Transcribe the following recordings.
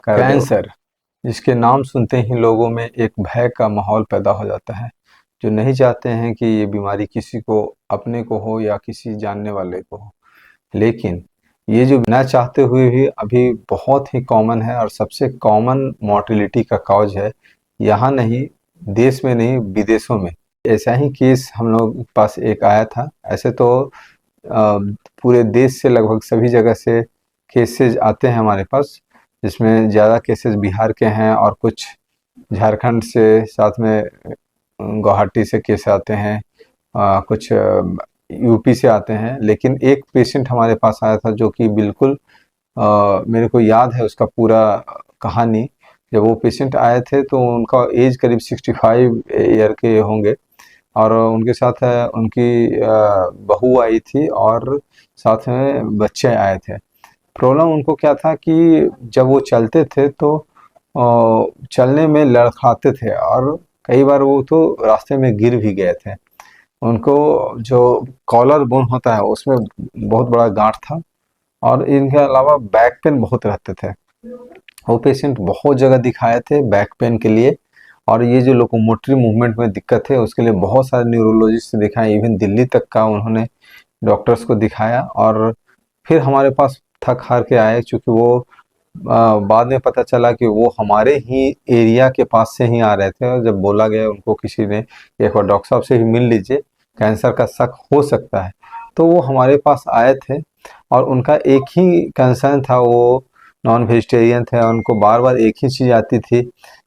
कर दो। कैंसर, जिसके नाम सुनते ही लोगों में एक भय का माहौल पैदा हो जाता है, जो नहीं चाहते हैं कि ये बीमारी किसी को, अपने को हो या किसी जानने वाले को हो। लेकिन ये जो बिना चाहते हुए भी अभी बहुत ही कॉमन है और सबसे कॉमन मॉर्टेलिटी का कॉज है। यहाँ नहीं, देश में नहीं, विदेशों में ऐसा ही केस हम लोग के पास एक आया था। ऐसे तो पूरे देश से लगभग सभी जगह से केसेज आते हैं हमारे पास, जिसमें ज़्यादा केसेस बिहार के हैं और कुछ झारखंड से, साथ में गुवाहाटी से केस आते हैं, कुछ यूपी से आते हैं। लेकिन एक पेशेंट हमारे पास आया था जो कि बिल्कुल मेरे को याद है उसका पूरा कहानी। जब वो पेशेंट आए थे तो उनका एज करीब 65 ईयर के होंगे और उनके साथ उनकी बहू आई थी और साथ में बच्चे आए थे। प्रॉब्लम उनको क्या था कि जब वो चलते थे तो चलने में लड़खड़ाते थे और कई बार वो तो रास्ते में गिर भी गए थे। उनको जो कॉलर बोन होता है उसमें बहुत बड़ा गांठ था और इनके अलावा बैक पेन बहुत रहते थे। वो पेशेंट बहुत जगह दिखाए थे बैक पेन के लिए, और ये जो लोकोमोटरी मूवमेंट में दिक्कत है उसके लिए बहुत सारे न्यूरोलॉजिस्ट से दिखाए, इवन दिल्ली तक का उन्होंने डॉक्टर्स को दिखाया। और फिर हमारे पास थक हार के आए, चूँकि वो बाद में पता चला कि वो हमारे ही एरिया के पास से ही आ रहे थे। और जब बोला गया उनको किसी ने, एक बार डॉक्टर साहब से ही मिल लीजिए, कैंसर का शक हो सकता है, तो वो हमारे पास आए थे। और उनका एक ही कंसर्न था, वो नॉन वेजिटेरियन थे और उनको बार बार एक ही चीज़ आती थी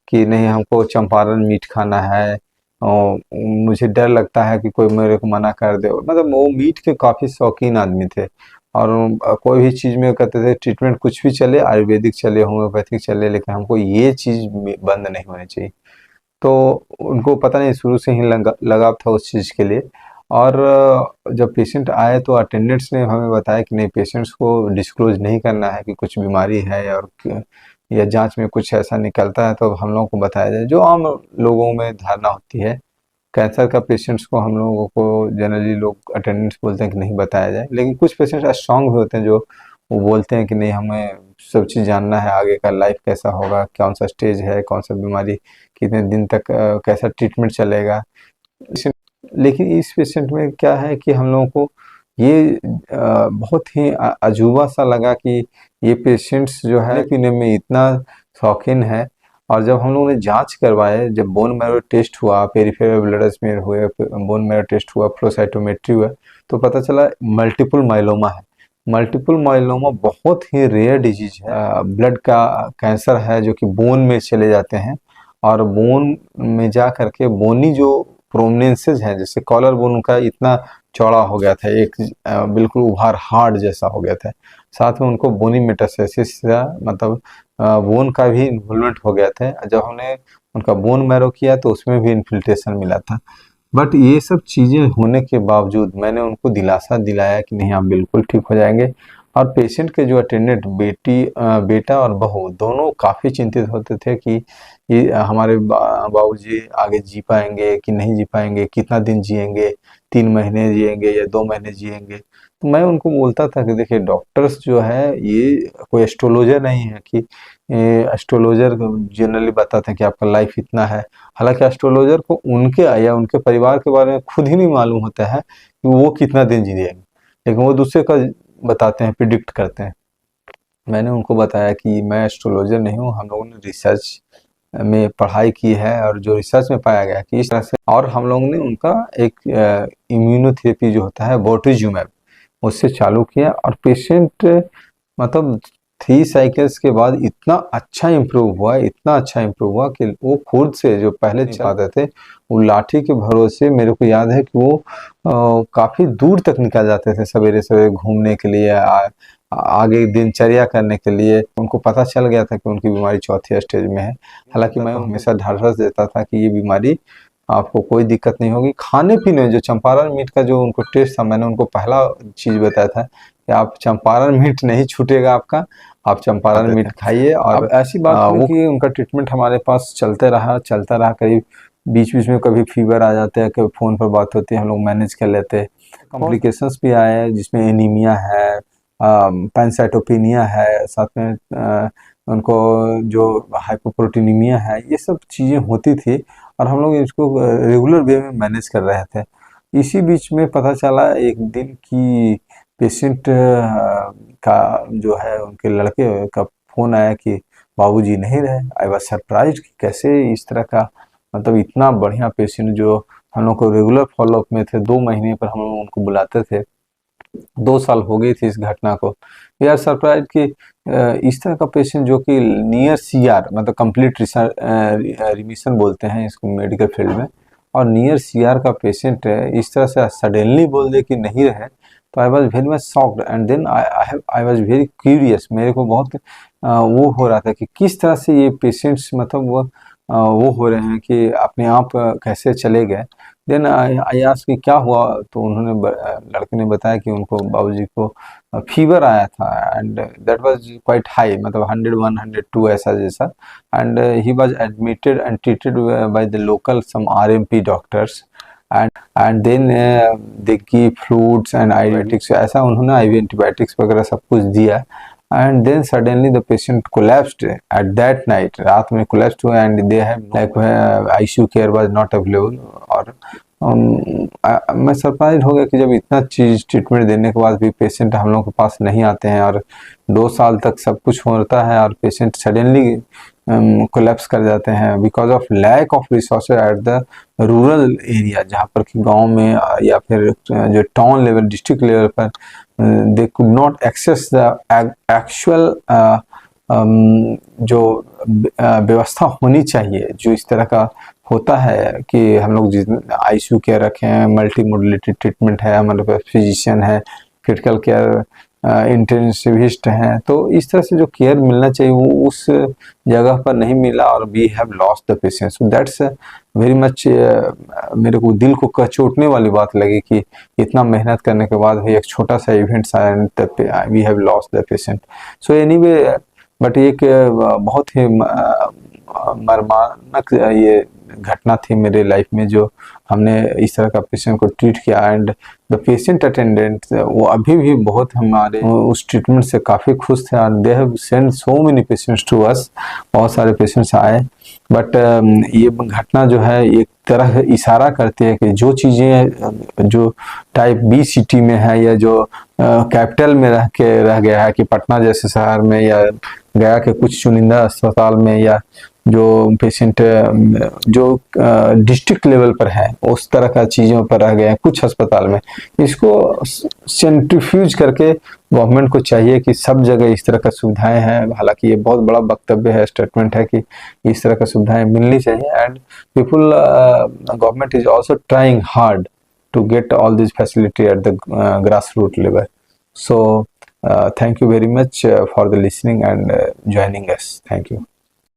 कि नहीं, हमको चंपारण मीट खाना है और मुझे डर लगता है कि कोई मेरे को मना कर दे। मतलब वो मीट के काफ़ी शौकीन आदमी थे और कोई भी चीज़ में कहते थे ट्रीटमेंट कुछ भी चले, आयुर्वेदिक चले, होम्योपैथिक चले, लेकिन हमको ये चीज़ बंद नहीं होनी चाहिए। तो उनको पता नहीं शुरू से ही लगाव था उस चीज़ के लिए। और जब पेशेंट आए तो अटेंडेंट्स ने हमें बताया कि नहीं, पेशेंट्स को डिस्क्लोज नहीं करना है कि कुछ बीमारी है और या जांच में कुछ ऐसा निकलता है तो हम लोगों को बताया जाए, जो आम लोगों में धारणा होती है। कैंसर का पेशेंट्स को हम लोगों को जनरली लोग अटेंडेंट्स बोलते हैं कि नहीं बताया जाए, लेकिन कुछ पेशेंट्स स्ट्रांग भी होते हैं जो वो बोलते हैं कि नहीं, हमें सब चीज़ जानना है, आगे का लाइफ कैसा होगा, कौन सा स्टेज है, कौन सा बीमारी कितने दिन तक, कैसा ट्रीटमेंट चलेगा। लेकिन इस पेशेंट में क्या है कि हम लोगों को ये बहुत ही अजूबा सा लगा कि ये पेशेंट्स जो है पीने में इतना शौकीन है। और जब हम लोगों ने जांच करवाए, जब बोन मैरो टेस्ट हुआ, पेरिफेरल ब्लड स्मीयर हुए, बोन मैरो टेस्ट हुआ, फ्लो साइटोमेट्री हुआ, तो पता चला मल्टीपल माइलोमा है। मल्टीपल माइलोमा बहुत ही रेयर डिजीज है, ब्लड का कैंसर है जो कि बोन में चले जाते हैं और बोन में जा करके बोनी जो प्रोमिनेंसेज हैं, जैसे कॉलर बोन उनका इतना चौड़ा हो गया था, एक बिल्कुल उभार हार्ड जैसा हो गया था। साथ में उनको बोनी मेटास्टेसिस, मतलब बोन का भी इन्वॉल्वमेंट हो गया था। जब हमने उनका बोन मैरो किया तो उसमें भी इन्फिल्ट्रेशन मिला था। बट ये सब चीज़ें होने के बावजूद मैंने उनको दिलासा दिलाया कि नहीं, आप बिल्कुल ठीक हो जाएंगे। और पेशेंट के जो अटेंडेंट बेटा और बहू दोनों काफ़ी चिंतित होते थे कि ये हमारे बाबूजी आगे जी पाएंगे कि नहीं जी पाएंगे, कितना दिन जिएंगे, 3 महीने जिएंगे या 2 महीने जिएंगे। तो मैं उनको बोलता था कि देखिए, डॉक्टर्स जो है ये कोई एस्ट्रोलॉजर नहीं है कि एस्ट्रोलॉजर जनरली बताते हैं कि आपका लाइफ इतना है। हालांकि एस्ट्रोलॉजर को उनके या उनके परिवार के बारे में खुद ही नहीं मालूम होता है कि वो कितना दिन जिएंगे, लेकिन वो दूसरे का बताते हैं, प्रिडिक्ट करते हैं। मैंने उनको बताया कि मैं एस्ट्रोलॉजर नहीं हूँ, हम लोगों ने रिसर्च में पढ़ाई की है और जो रिसर्च में पाया गया कि इस तरह से, और हम लोगों ने उनका एक इम्यूनोथेरेपी जो होता है बोट्रीजुमैब, उससे चालू किया और पेशेंट मतलब 3 साइकिल्स के बाद इतना अच्छा इम्प्रूव हुआ, इतना अच्छा इम्प्रूव हुआ कि वो खुद से जो पहले चाहते थे, वो लाठी के भरोसे, मेरे को याद है कि वो काफ़ी दूर तक निकल जाते थे सवेरे सवेरे घूमने के लिए, आगे दिनचर्या करने के लिए। उनको पता चल गया था कि उनकी बीमारी चौथी स्टेज में है। हालांकि मैं हमेशा ढाढ़स देता था कि ये बीमारी आपको कोई दिक्कत नहीं होगी। खाने पीने जो चंपारण मीट का जो उनको टेस्ट था, मैंने उनको पहला चीज़ बताया था कि आप चंपारण मीट नहीं छूटेगा आपका, आप चंपारण मीट खाइए। और ऐसी बात हुई कि उनका ट्रीटमेंट हमारे पास चलता रहा। करीब बीच बीच में कभी फीवर आ जाते हैं, कभी फ़ोन पर बात होती है, हम लोग मैनेज कर लेते हैं। कॉम्प्लिकेशंस भी आए जिसमें एनीमिया है, पैनसाइटोपिनिया है, साथ में उनको जो हाइपोप्रोटीनीमिया है, ये सब चीज़ें होती थी और हम लोग इसको रेगुलर वे में मैनेज कर रहे थे। इसी बीच में पता चला एक दिन कि पेशेंट का जो है उनके लड़के का फ़ोन आया कि बाबूजी नहीं रहे। आई वाज सरप्राइज्ड कि कैसे इस तरह का, मतलब इतना बढ़िया पेशेंट जो हम लोग को रेगुलर फॉलोअप में थे, 2 महीने पर हम लोग उनको बुलाते थे, 2 साल हो गई थी इस घटना को। वी आर सरप्राइज्ड कि इस तरह का पेशेंट जो कि नियर सीआर, मतलब कंप्लीट रिमिशन बोलते हैं इसको मेडिकल फील्ड में, और नियर सीआर का पेशेंट इस तरह से सडनली बोल दे कि नहीं रहे, तो I was very much shocked and then I was very curious. मेरे को बहुत वो हो रहा था कि किस तरह से ये पेशेंट्स, मतलब वो हो रहे हैं कि अपने आप कैसे चले गए। देन आई आस्क्ड कि क्या हुआ, तो उन्होंने लड़के ने बताया कि उनको बाबूजी को फीवर आया था and that was quite high, मतलब 101 102 ऐसा जैसा, and he was admitted and treated by the local some RMP doctors and then they give fluids and antibiotics, ऐसा उन्होंने आईवी एंटीबायोटिक्स वगैरह सब कुछ दिया। And then suddenly the patient collapsed at that night, रात में कोलैप्स्ड हुआ and they have like ICU care was not available. और मैं सरप्राइज हो गया कि जब इतना चीज ट्रीटमेंट देने के बाद भी पेशेंट हम लोग के पास नहीं आते हैं, और 2 साल तक सब कुछ होता है और पेशेंट सडनली कोलैप्स कर जाते हैं because of lack of resources at the rural area, जहाँ पर कि गांव में या फिर जो टाउन लेवल डिस्ट्रिक्ट लेवल पर they could not access the actual जो व्यवस्था होनी चाहिए, जो इस तरह का होता है कि हम लोग जिस आईसीयू केयर रखें, मल्टी मोडलिटी ट्रीटमेंट है, हमारे पास फिजिशियन है, क्रिटिकल केयर इंटेंसिविस्ट हैं, तो इस तरह से जो केयर मिलना चाहिए वो उस जगह पर नहीं मिला और we have lost the patient. So that's very much, मेरे को दिल को कचोटने वाली बात लगी कि इतना मेहनत करने के बाद भी एक छोटा सा इवेंट आया and we have lost the patient. So anyway, but एक बहुत ही मर्मानक ये घटना थी मेरे लाइफ में, जो हमने इस तरह का पेशेंट को ट्रीट किया एंड द पेशेंट अटेंडेंट वो अभी भी बहुत हमारे उस ट्रीटमेंट से काफ़ी खुश थे and they have send so many patients to us, बहुत सारे पेशेंट्स आए। बट ये घटना जो है एक तरह इशारा करती है कि जो चीज़ें जो टाइप बी सिटी में है या जो कैपिटल में रह गया है, कि पटना जैसे शहर में या गया के कुछ चुनिंदा अस्पताल में, या जो पेशेंट जो डिस्ट्रिक्ट लेवल पर है उस तरह का चीज़ों पर रह गए हैं कुछ अस्पताल में, इसको सेंट्रीफ्यूज करके गवर्नमेंट को चाहिए कि सब जगह इस तरह का सुविधाएं हैं। हालांकि ये बहुत बड़ा वक्तव्य है, स्टेटमेंट है कि इस तरह का सुविधाएं मिलनी चाहिए and people, government is also trying hard to get all these facility at the grassroots level. So thank you very much for the listening and joining us. Thank you.